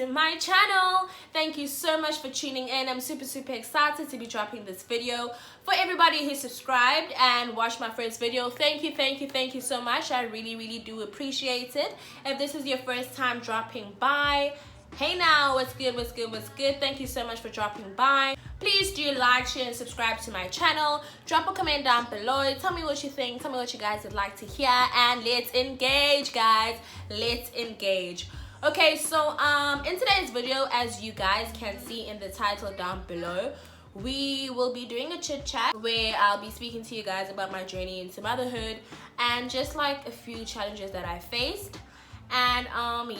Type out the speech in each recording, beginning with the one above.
to my channel. Thank you so much for tuning in. I'm super excited to be dropping this video. For everybody who subscribed and watched my first video, thank you so much. I really do appreciate it. If this is your first time dropping by, hey now, what's good? Thank you so much for dropping by. Please do like, share, and subscribe to my channel. Drop a comment down below. Tell me what you think. Tell me what you guys would like to hear. And let's engage, guys. Let's engage. Okay, so in today's video, as you guys can see in the title down below, we will be doing a chit chat where I'll be speaking to you guys about my journey into motherhood and just like a few challenges that I faced. And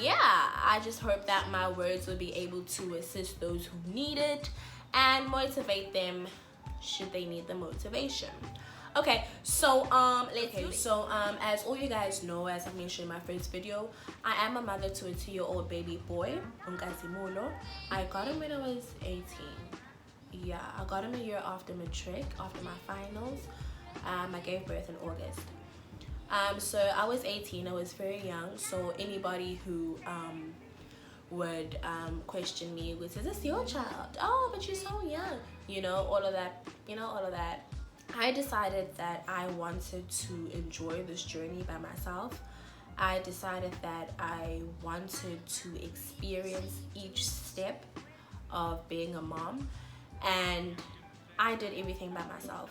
yeah, I just hope that my words will be able to assist those who need it and motivate them should they need the motivation. Okay, so as all you guys know, as I mentioned in my first video, I am a mother to a 2-year-old baby boy, Unkazimulo. I got him when I was 18. Yeah, I got him a year after matric, after my finals. I gave birth in August. So I was 18, I was very young, so anybody who would question me with, is this your child? Oh, but you're so young. All of that. I decided that I wanted to enjoy this journey by myself. I decided that I wanted to experience each step of being a mom, and I did everything by myself.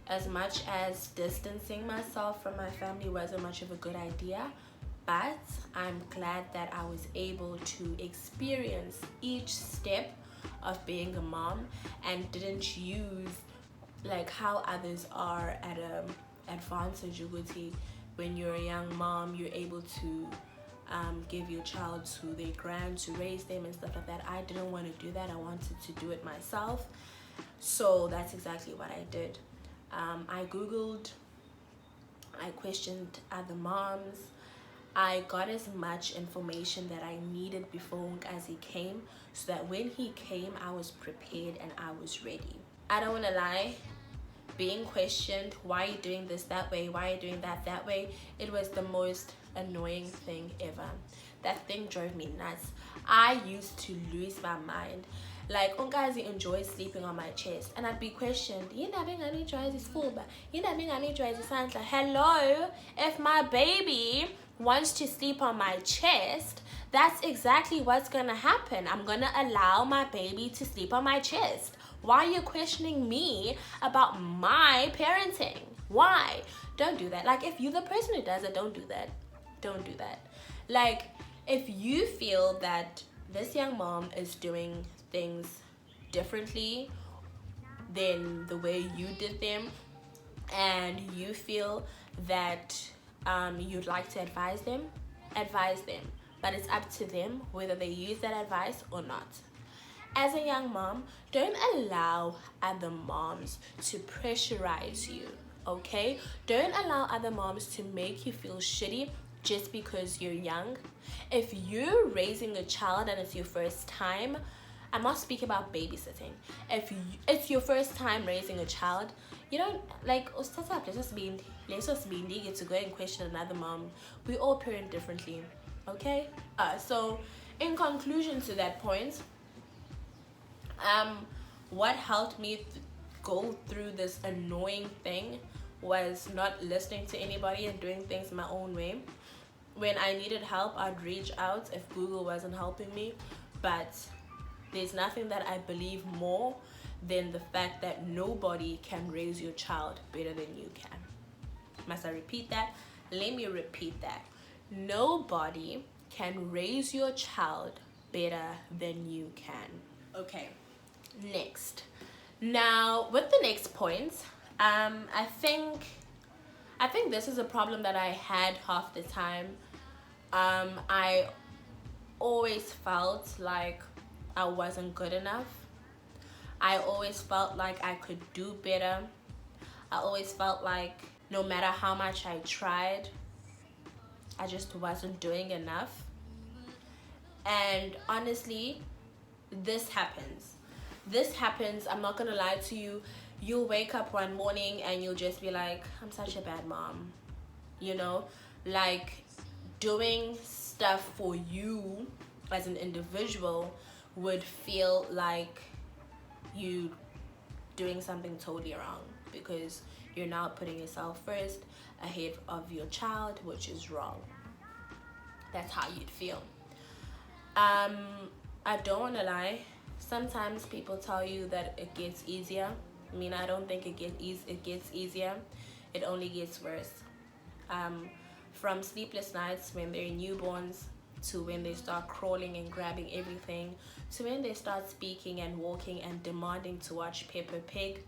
As much as distancing myself from my family wasn't much of a good idea, but I'm glad that I was able to experience each step of being a mom and didn't use like how others are at an advantage. When you're a young mom, you're able to give your child to their grand to raise them and stuff like that. I didn't want to do that. I wanted to do it myself, so that's exactly what I did. I googled, I questioned other moms, I got as much information that I needed before as he came, so that when he came I was prepared and I was ready. I don't want to lie, being questioned, why are you doing this that way, why are you doing that way, it was the most annoying thing ever. That thing drove me nuts. I used to lose my mind. Like, Unkazi enjoys sleeping on my chest, and I'd be questioned. Hello, if my baby wants to sleep on my chest, that's exactly what's gonna happen. I'm gonna allow my baby to sleep on my chest. Why are you questioning me about my parenting? Why? Don't do that. Like, if you're the person who does it, don't do that. Don't do that. Like, if you feel that this young mom is doing things differently than the way you did them, and you feel that you'd like to advise them, but it's up to them whether they use that advice or not. As a young mom, don't allow other moms to pressurize you, okay? Don't allow other moms to make you feel shitty just because you're young. If you're raising a child and it's your first time, I'm not speaking about babysitting. If it's your first time raising a child, you don't like let's just be get to go and question another mom. We all parent differently, okay? So in conclusion to that point, what helped me go through this annoying thing was not listening to anybody and doing things my own way. When I needed help, I'd reach out if Google wasn't helping me, but there's nothing that I believe more than the fact that nobody can raise your child better than you can. Must I repeat that? Let me repeat that. Nobody can raise your child better than you can. Okay, next. Now, with the next point, I think this is a problem that I had half the time. I always felt like I wasn't good enough. I always felt like I could do better. I always felt like no matter how much I tried, I just wasn't doing enough. And honestly, this happens. I'm not gonna lie to you. You'll wake up one morning and you'll just be like, I'm such a bad mom. Like, doing stuff for you as an individual would feel like you doing something totally wrong, because you're now putting yourself first ahead of your child, which is wrong. That's how you'd feel. I don't want to lie, sometimes people tell you that it gets easier. I mean, I don't think it gets easier. It only gets worse. From sleepless nights when they're newborns, to when they start crawling and grabbing everything, to when they start speaking and walking and demanding to watch Peppa Pig.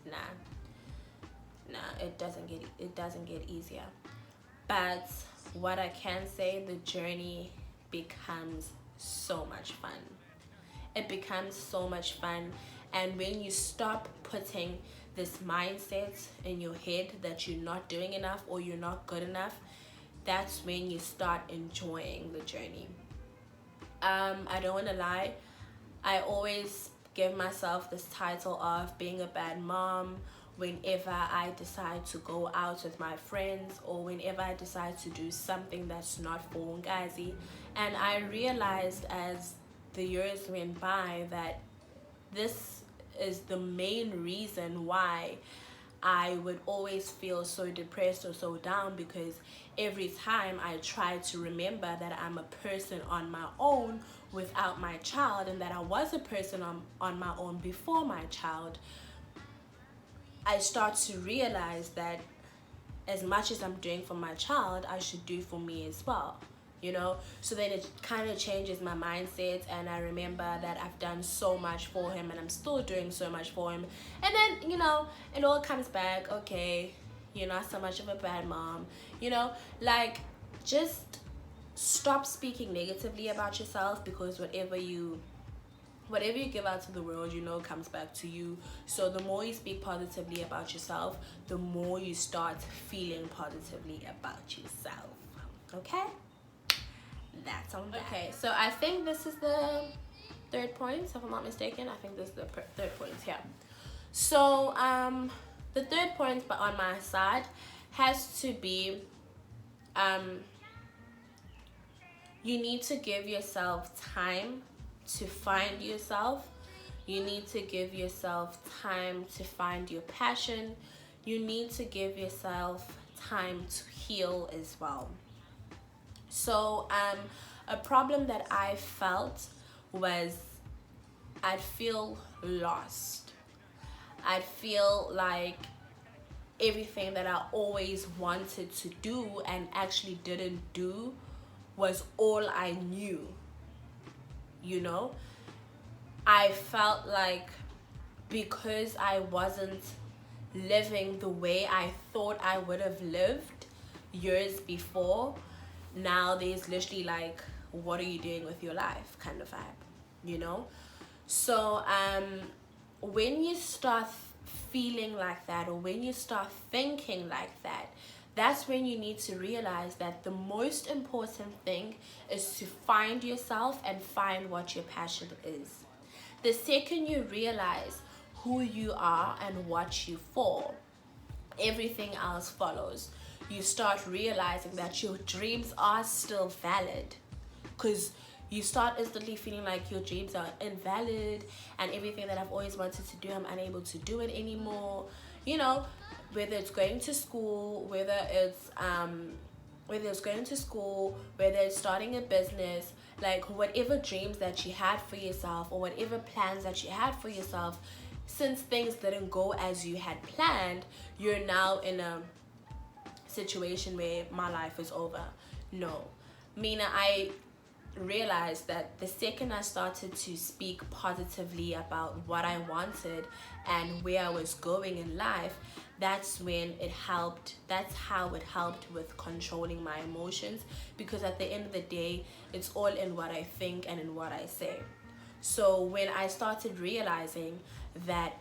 Nah, it doesn't get easier. But what I can say, the journey becomes so much fun. It becomes so much fun. And when you stop putting this mindset in your head that you're not doing enough or you're not good enough, that's when you start enjoying the journey. I don't want to lie, I always give myself this title of being a bad mom whenever I decide to go out with my friends, or whenever I decide to do something that's not for Ngazi. And I realized as the years went by that this is the main reason why I would always feel so depressed or so down, because every time I try to remember that I'm a person on my own without my child, and that I was a person on my own before my child, I start to realize that as much as I'm doing for my child, I should do for me as well. So then it kind of changes my mindset, and I remember that I've done so much for him and I'm still doing so much for him. And then it all comes back. Okay, you're not so much of a bad mom. Like, just stop speaking negatively about yourself, because whatever you give out to the world, comes back to you. So the more you speak positively about yourself, the more you start feeling positively about yourself. Okay? That's on that. Okay, so I think this is the third point, if I'm not mistaken. I think this is the third point here. So the third point, but on my side, has to be you need to give yourself time to find yourself. You need to give yourself time to find your passion. You need to give yourself time to heal as well. So a problem that I felt was I'd feel lost. I'd feel like everything that I always wanted to do and actually didn't do was all I knew. I felt like because I wasn't living the way I thought I would have lived years before, now there's literally like, what are you doing with your life kind of vibe. So when you start feeling like that, or when you start thinking like that, that's when you need to realize that the most important thing is to find yourself and find what your passion is. The second you realize who you are and what you for, everything else follows. You start realizing that your dreams are still valid, because you start instantly feeling like your dreams are invalid and everything that I've always wanted to do, I'm unable to do it anymore. Whether it's going to school, whether it's starting a business, like whatever dreams that you had for yourself, or whatever plans that you had for yourself, since things didn't go as you had planned, you're now in a situation where my life is over. No. Mina, I realized that the second I started to speak positively about what I wanted and where I was going in life, that's when it helped. That's how it helped with controlling my emotions, because at the end of the day, it's all in what I think and in what I say. So when I started realizing that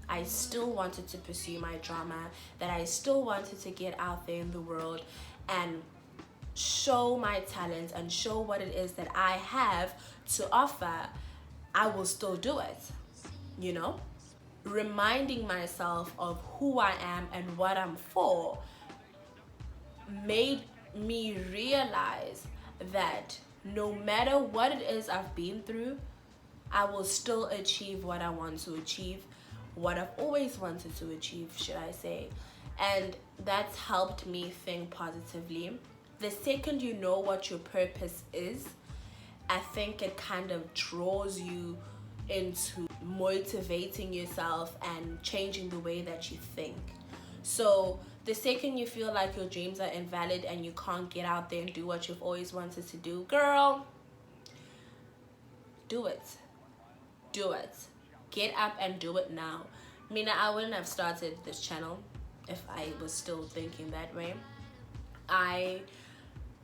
I still wanted to pursue my drama, that I still wanted to get out there in the world and show my talents and show what it is that I have to offer, I will still do it. Reminding myself of who I am and what I'm for made me realize that no matter what it is I've been through, I will still achieve what I want to achieve, what I've always wanted to achieve, should I say. And that's helped me think positively. The second you know what your purpose is, I think it kind of draws you into motivating yourself and changing the way that you think. So the second you feel like your dreams are invalid and you can't get out there and do what you've always wanted to do, girl, do it. Do it. Get up and do it now. Mina, I wouldn't have started this channel if I was still thinking that way. I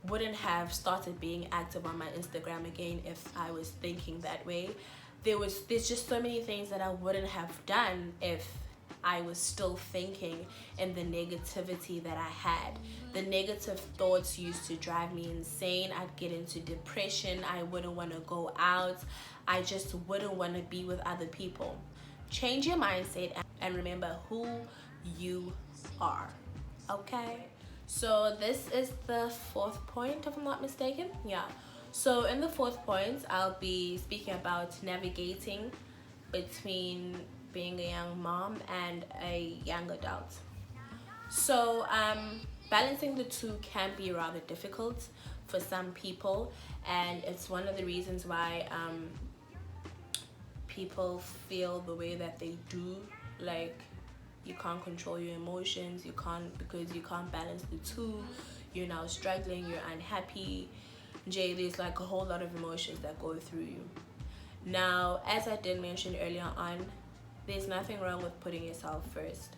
wouldn't have started being active on my Instagram again if I was thinking that way. There's just so many things that I wouldn't have done if I was still thinking in the negativity that I had. The negative thoughts used to drive me insane. I'd get into depression. I wouldn't want to go out. I just wouldn't want to be with other people. Change your mindset and remember who you are. Okay? So this is the 4th point, if I'm not mistaken. Yeah. So in the 4th point, I'll be speaking about navigating between being a young mom and a young adult. So balancing the two can be rather difficult for some people, and it's one of the reasons why people feel the way that they do. Like, you can't control your emotions, because you can't balance the two. You're now struggling, you're unhappy. There's like a whole lot of emotions that go through you. Now, as I did mention earlier on, there's nothing wrong with putting yourself first.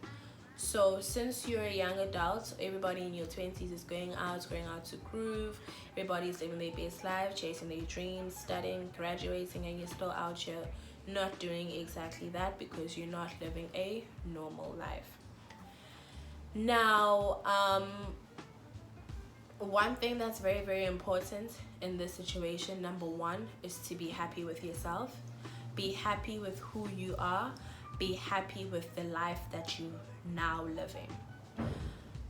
So since you're a young adult, everybody in your 20s is going out to groove. Everybody's living their best life, chasing their dreams, studying, graduating, and you're still out here not doing exactly that because you're not living a normal life. Now, one thing that's very, very important in this situation, number 1, is to be happy with yourself. Be happy with who you are. Be happy with the life that you now living.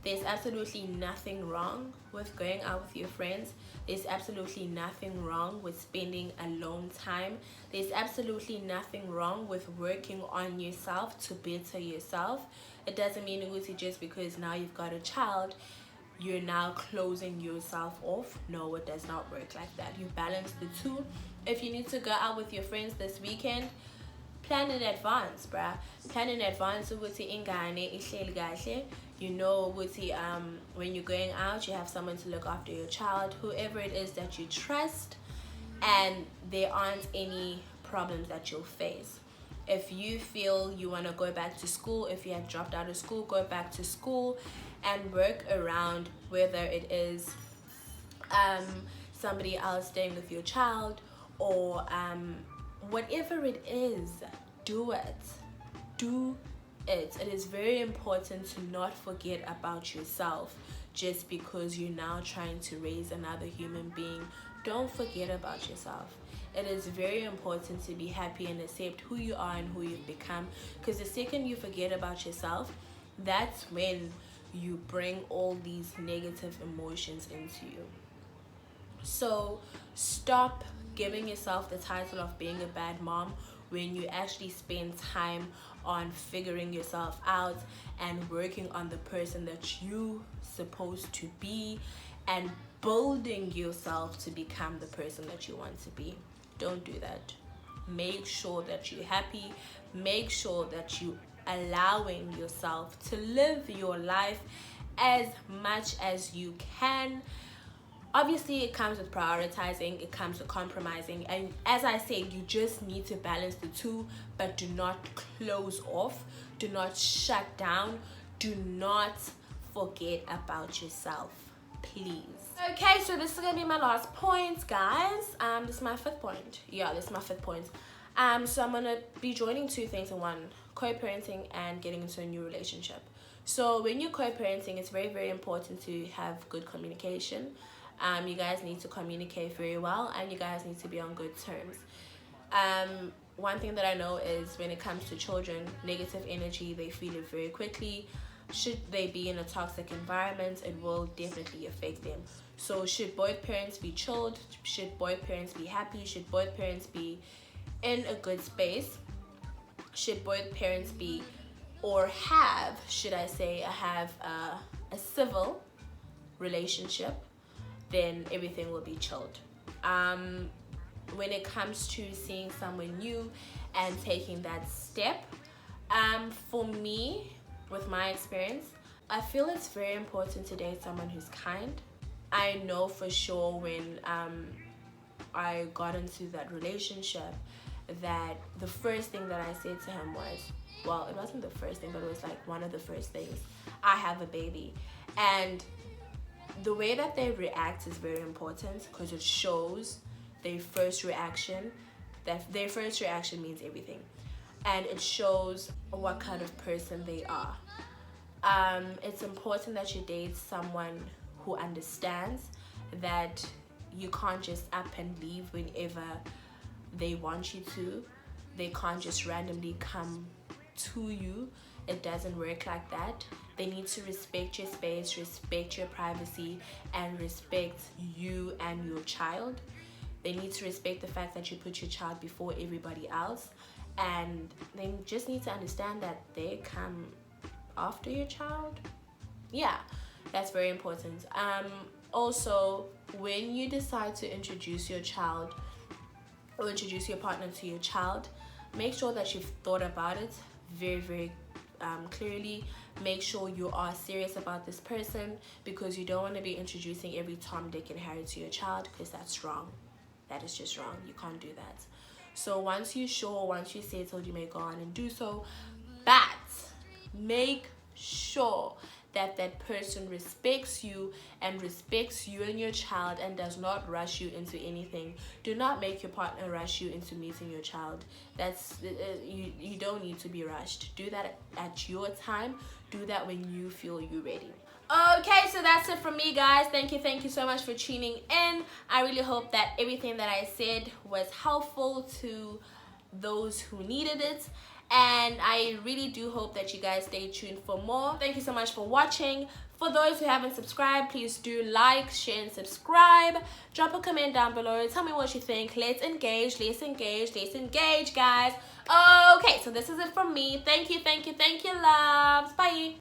There's absolutely nothing wrong with going out with your friends. There's absolutely nothing wrong with spending alone time. There's absolutely nothing wrong with working on yourself to better yourself. It doesn't mean just because now you've got a child, you're now closing yourself off. No, it does not work like that. You balance the two. If you need to go out with your friends this weekend, plan in advance, bruh. Plan in advance ukuthi ingane ihleli kahle. You know ukuthi when you're going out, you have someone to look after your child, whoever it is that you trust, and there aren't any problems that you'll face. If you feel you want to go back to school, if you have dropped out of school, go back to school and work around whether it is somebody else staying with your child or whatever it is. Do it. Do it. It is very important to not forget about yourself just because you're now trying to raise another human being. Don't forget about yourself. It is very important to be happy and accept who you are and who you've become, because the second you forget about yourself, that's when you bring all these negative emotions into you. So stop giving yourself the title of being a bad mom when you actually spend time on figuring yourself out and working on the person that you're supposed to be and building yourself to become the person that you want to be. Don't do that. Make sure that you're happy. Make sure that you allowing yourself to live your life as much as you can. Obviously, it comes with prioritizing, it comes with compromising, and as I said, you just need to balance the two, but do not close off, do not shut down, do not forget about yourself, please. Okay, so this is gonna be my last point, guys. This is my 5th point. Yeah, this is my 5th point. So I'm gonna be joining 2 things in one: co-parenting and getting into a new relationship. So when you're co-parenting, it's very, very important to have good communication. You guys need to communicate very well, and you guys need to be on good terms. One thing that I know is when it comes to children, negative energy, they feel it very quickly. should they be in a toxic environment, it will definitely affect them. So should both parents be chilled? Should both parents be happy? Should both parents be in a good space? Should both parents be, or have, should I say, have a civil relationship? Then everything will be chilled. When it comes to seeing someone new and taking that step, for me, with my experience, I feel it's very important to date someone who's kind. I know for sure when I got into that relationship that the first thing that I said to him was, well, it wasn't the first thing, but it was like one of the first things, I have a baby. And the way that they react is very important because it shows their first reaction. That their first reaction means everything, and it shows what kind of person they are. It's important that you date someone who understands that you can't just up and leave whenever they want you to. They can't just randomly come to you. It doesn't work like that. They need to respect your space, respect your privacy, and respect you and your child. They need to respect the fact that you put your child before everybody else, and they just need to understand that they come after your child. Yeah, that's very important. Also, when you decide to introduce your child or introduce your partner to your child, make sure that you've thought about it very, very clearly. Make sure you are serious about this person, because you don't want to be introducing every Tom, Dick, and Harry to your child, because that's wrong. That is just wrong. You can't do that. So once you're sure, once you're settled, you may go on and do so. But make sure that that person respects you and respects you and your child and does not rush you into anything. Do not make your partner rush you into meeting your child. That's you don't need to be rushed. Do that at your time. Do that when you feel you're ready. Okay, so that's it from me, guys. Thank you so much for tuning in. I really hope that everything that I said was helpful to those who needed it, and I really do hope that you guys stay tuned for more. Thank you so much for watching. For those who haven't subscribed, please do like, share, and subscribe. Drop a comment down below. Tell me what you think. Let's engage, guys. Okay, so this is it from me. Thank you, loves. Bye.